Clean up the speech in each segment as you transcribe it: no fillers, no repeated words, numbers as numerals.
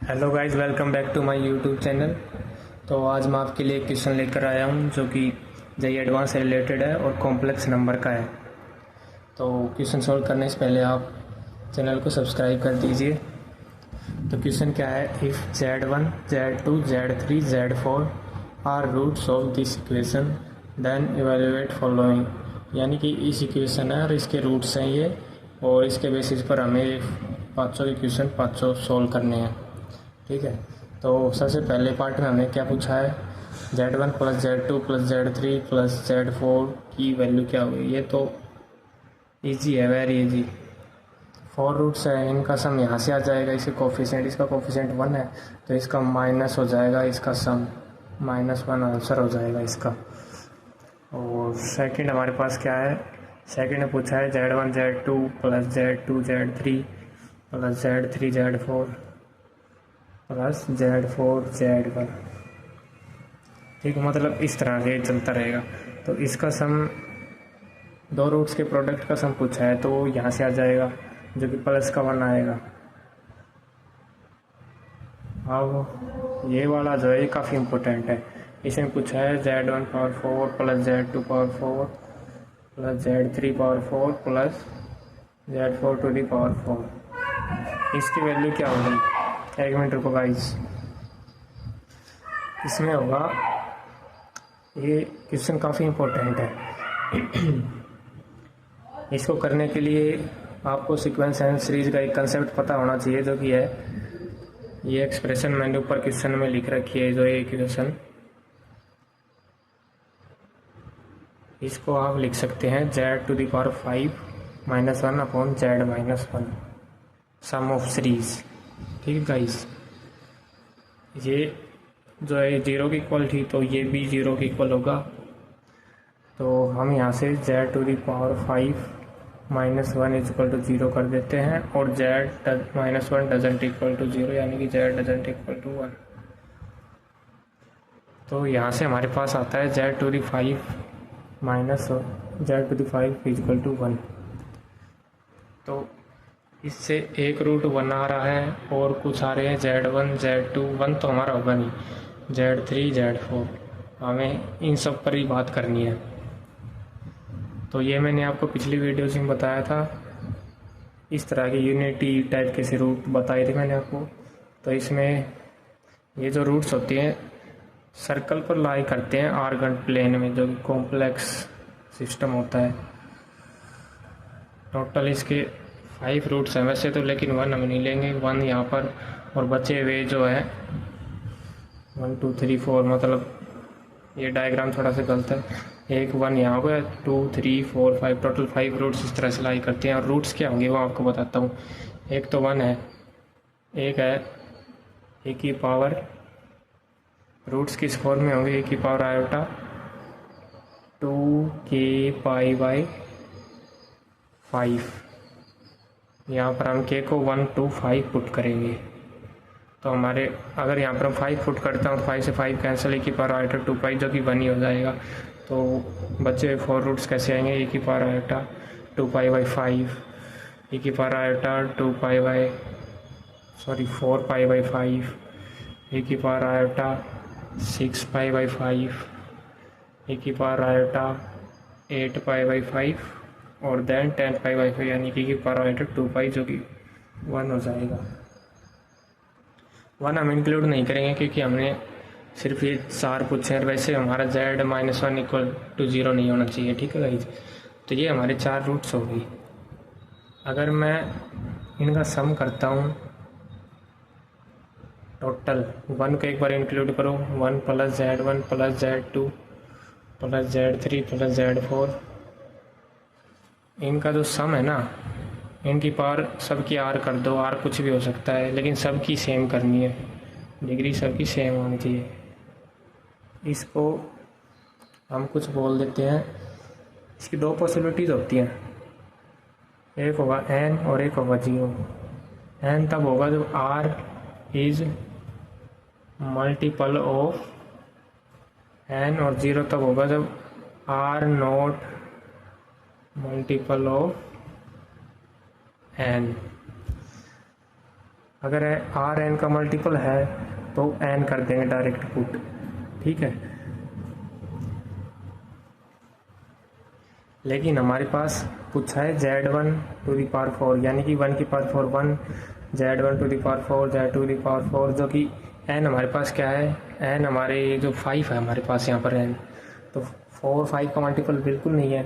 Hello guys, welcome back to my YouTube channel. तो आज मैं आपके लिए एक क्वेश्चन लेकर आया हूं जो कि जेईई एडवांस से रिलेटेड है और कॉम्प्लेक्स नंबर का है। तो क्वेश्चन सॉल्व करने से पहले आप चैनल को सब्सक्राइब कर दीजिए। तो क्वेश्चन क्या है, if Z1 Z2 Z3 Z4 are roots of this equation then evaluate following. यानी कि इस इक्वेशन है और इसके रूट्स हैं ये, और इसके बेसिस पर हमें पाँचों इक्वेशन पाँचों सॉल्व करने हैं। ठीक है, तो सबसे पहले पार्ट में हमें क्या पूछा है, Z1 plus Z2 plus Z3 plus Z4 की वैल्यू क्या हुई। ये तो इजी है, वेरी इजी। 4 रूट्स है, इनका सम यहाँ से आ जाएगा। इसके कोफिशिएंट, इसका कोफिशिएंट 1 है तो इसका माइनस हो जाएगा, इसका सम -1 आंसर हो जाएगा इसका। और सेकंड हमारे पास क्या है, सेकंड में पूछा है Z1 Z2 plus Z2 Z3 plus Z3 Z4 plus Z4 Z1। ठीक, मतलब इस तरह से चलता रहेगा। तो इसका सम, दो रूट्स के प्रोडक्ट का सम पूछा है तो यहाँ से आ जाएगा जो कि प्लस का 1 आएगा। अब ये वाला जो है ये काफ़ी इम्पोर्टेंट है। इसमें पूछा है Z1 power 4 plus Z2 power 4 plus Z3 power 4 plus Z4 to the power 4। इसकी वैल्यू क्या होगी, एक मिनट रुको गाइस। इसमें होगा, ये क्वेश्चन काफ़ी इम्पोर्टेंट है। इसको करने के लिए आपको सीक्वेंस एंड सीरीज का एक कंसेप्ट पता होना चाहिए, जो कि है ये एक्सप्रेशन मैंने ऊपर क्वेश्चन में लिख रखी है। जो ये इक्वेशन, इसको आप लिख सकते हैं Z to the power 5 -1 upon Z-1 sum of series. ठीक है गाइस, ये जो है 0 की इक्वल थी तो ये भी 0 की इक्वल होगा। तो हम यहाँ से Z to the power 5 -1 is equal to 0 कर देते हैं, और Z-1 डजेंट इक्वल टू 0, यानी कि Z डजेंट इक्वल टू 1। तो यहाँ से हमारे पास आता है Z to the 5 minus Z to the 5 is equal to 1। तो इससे एक रूट 1 आ रहा है और कुछ आ रहे हैं Z1 Z2, 1 तो हमारा होगा नहीं, Z3 Z4। हमें इन सब पर ही बात करनी है। तो ये मैंने आपको पिछली वीडियोज़ में बताया था, इस तरह के यूनिटी टाइप के से रूट बताए थे मैंने आपको। तो इसमें ये जो रूट्स होते हैं सर्कल पर लाई करते हैं आर्गन प्लेन में, जो कि कॉम्प्लेक्स सिस्टम होता है। टोटल इसके 5 रूट्स हैं वैसे तो, लेकिन 1 हम नहीं लेंगे, 1 यहाँ पर, और बचे हुए जो है 1 2 3 4, मतलब ये डायग्राम थोड़ा सा गलत है। एक 1 यहाँ हो गया, 2 3 4 5, टोटल 5 रूट्स इस तरह से लाई करते हैं। और रूट्स क्या होंगे वो आपको बताता हूँ। एक तो 1 है, एक है ए की पावर, रूट्स किस फॉर्म में होंगे, ए की पावर आयोटा 2k π/5। यहाँ पर हम k को 1 2 5 पुट करेंगे। तो हमारे, अगर यहाँ पर हम 5 पुट करता हूँ तो 5 से 5 कैंसिल, ए की पावर आयोटा 2π जो कि 1 ही हो जाएगा। तो बचे हुए 4 रूट्स कैसे आएंगे, ए की पावर आयोटा 2π/5, ए की पावर आयोटा 4π/5, ए की पावर आयोटा 6π/5, ए की पावर आयोटा 8π/5, और देन 10π/5, यानी कि पावर आयोटा 2π जो कि 1 हो जाएगा। 1 हम इंक्लूड नहीं करेंगे क्योंकि हमने सिर्फ ये 4 पूछे हैं। वैसे हमारा Z-1 इक्वल टू 0 नहीं होना चाहिए। ठीक है गाइस, तो ये हमारे 4 रूट्स हो गई। अगर मैं इनका सम करता हूँ टोटल, 1 को एक बार इंक्लूड करो, 1 plus Z1 plus Z2 plus Z3 plus Z4, इनका जो सम है ना, इनकी पावर सबकी R कर दो। R कुछ भी हो सकता है, लेकिन सबकी सेम करनी है, डिग्री सबकी सेम होनी चाहिए। इसको हम कुछ बोल देते हैं, इसकी 2 पॉसिबिलिटीज़ होती हैं, एक होगा n और एक होगा 0। n तब होगा जब R is multiple of n, और 0 तब होगा जब R not multiple of n। अगर आर एन का मल्टीपल है तो एन कर देंगे डायरेक्ट पुट, ठीक है। लेकिन हमारे पास पूछा है Z1 टू दी पावर 4, यानी कि 1 की power 4 1, Z1 to the power 4, Z2 to the power 4, जो कि n हमारे पास क्या है, n हमारे जो 5 है हमारे पास यहाँ पर n, तो 4 5 का मल्टीपल बिल्कुल नहीं है,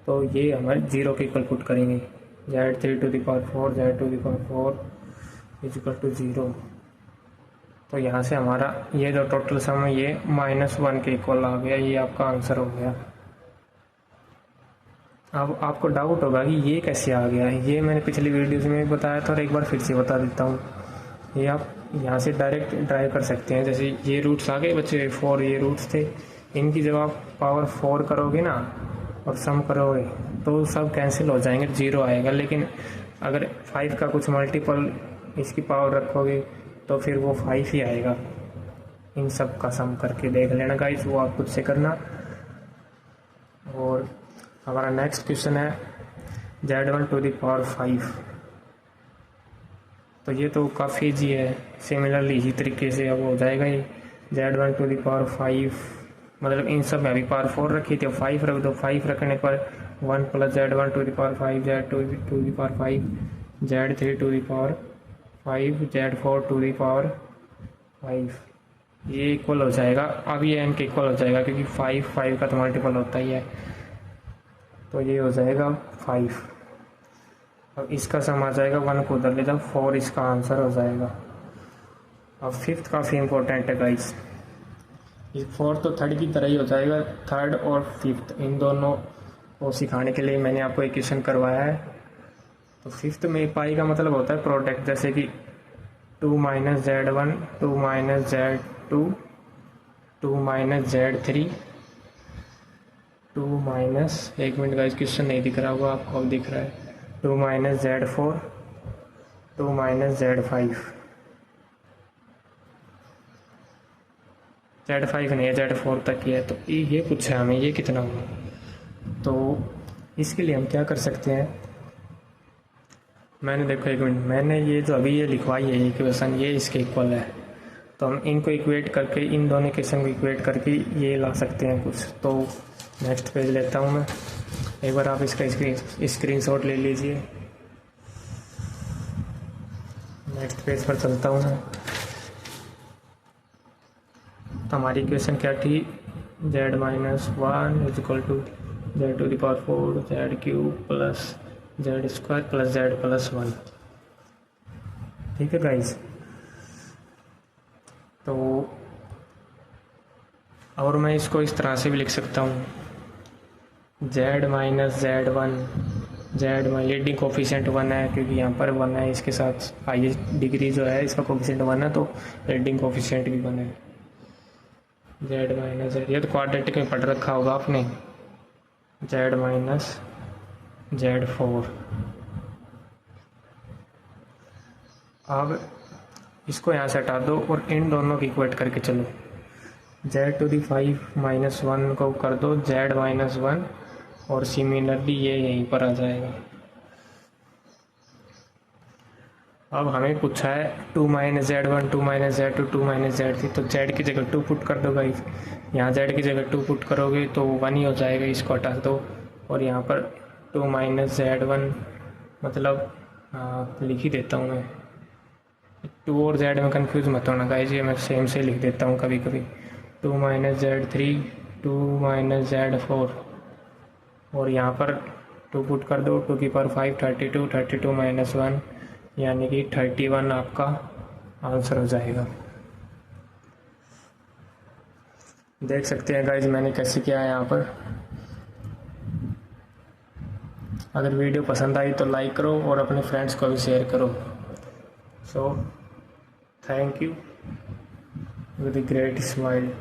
तो ये हमारे 0 के इक्वल पुट करेंगे। Z3 to the power 4, Z2 to the power 4 is equal to 0। तो यहाँ से हमारा ये जो टोटल सम है ये -1 के इक्वल आ गया, ये आपका आंसर हो गया। अब आपको डाउट होगा कि ये कैसे आ गया है, ये मैंने पिछली वीडियोज़ में भी बताया था और एक बार फिर से बता देता हूँ। ये आप यहाँ से डायरेक्ट ड्राइव कर सकते हैं। जैसे ये रूट्स आ गए बच्चे, 4 ये रूट्स थे, इनकी जब आप पावर 4 करोगे ना और सम करोगे तो सब कैंसिल हो जाएंगे, 0 आएगा। लेकिन अगर 5 का कुछ मल्टीपल इसकी पावर रखोगे तो फिर वो 5 ही आएगा। इन सब का सम करके देख लेना गाइस, वो आप खुद से करना। और हमारा नेक्स्ट क्वेश्चन है Z1 टू दी पावर 5। तो ये तो काफ़ी ईजी है, सिमिलरली इसी तरीके से अब हो जाएगा ये Z1 टू दी पावर 5, मतलब इन सब में अभी पावर 4 रखी थी, 5 रख दो। 5 रखने पर 1 plus Z1 to the power 5, Z2 to the power 5, Z3 to the power 5, Z4 to the power 5, ये इक्वल हो जाएगा। अब ये n के इक्वल हो जाएगा क्योंकि 5 का तो मल्टीपल होता ही है, तो ये हो जाएगा 5। अब इसका सम आ जाएगा, 1 को उधर ले जाओ, 4 इसका आंसर हो जाएगा। अब 5th काफ़ी इंपॉर्टेंट है गाइस, ये 4 तो 3rd की तरह ही हो जाएगा। 3rd और 5th इन दोनों को सिखाने के लिए मैंने आपको एक क्वेश्चन करवाया है। तो 5th में पाई का मतलब होता है प्रोडक्ट, जैसे कि 2 - Z1 2 - Z2 2 - Z3 2 - एक मिनट गाइस क्वेश्चन नहीं दिख रहा होगा आपको, अब दिख रहा है, 2 - Z4 2 - Z5, Z5 नहीं है, Z4 तक ही है। तो ये पूछा है हमें, ये कितना होगा। तो इसके लिए हम क्या कर सकते हैं, मैंने देखो एक मिनट, मैंने ये जो अभी ये लिखवाई है इक्वेशन, ये इसके इक्वल है, तो हम इनको इक्वेट करके, इन दोनों इक्वेशन को इक्वेट करके ये ला सकते हैं कुछ। तो नेक्स्ट पेज लेता हूँ मैं, एक बार आप इसका स्क्रीनशॉट ले लीजिए। नेक्स्ट पेज पर चलता हूँ मैं। तो हमारी इक्वेशन क्या थी, Z -1 is equal to Z to the power 4 Z³ plus Z² plus Z plus 1, ठीक है गाइस। तो और मैं इसको इस तरह से भी लिख सकता हूँ, Z -Z1 Z leading coefficient 1 है क्योंकि यहाँ पर 1 है, इसके साथ हाईएस्ट डिग्री जो है इसका कोफिशिएंट 1 है, तो लीडिंग कोफिशिएंट भी 1 है। Z -Z, ये तो क्वाड्रेटिक में पढ़ रखा होगा आपने, Z -Z4। अब इसको यहाँ से हटा दो और इन दोनों की इक्वेट करके चलो, Z टू दी 5 -1 को कर दो Z -1, और सिमिलरली ये यहीं पर आ जाएगा। अब हमें पूछा है 2 - Z1 2 - Z2 2 - Z3, तो Z की जगह 2 पुट कर दो गाइस। यहाँ Z की जगह 2 पुट करोगे तो 1 ही हो जाएगा, इसको हटा दो। और यहाँ पर 2 - Z1 मतलब लिख ही देता हूँ मैं, 2 और Z में कंफ्यूज मत होना गाइस, ये मैं सेम से लिख देता हूँ कभी कभी। 2 - Z3 2 - Z4, और यहाँ पर 2 पुट कर दो, 2 की पावर 5 32 32 - 1 यानी कि 31 आपका आंसर हो जाएगा। देख सकते हैं गाइज मैंने कैसे किया है यहाँ पर। अगर वीडियो पसंद आई तो लाइक करो और अपने फ्रेंड्स को भी शेयर करो। So thank you with a great smile.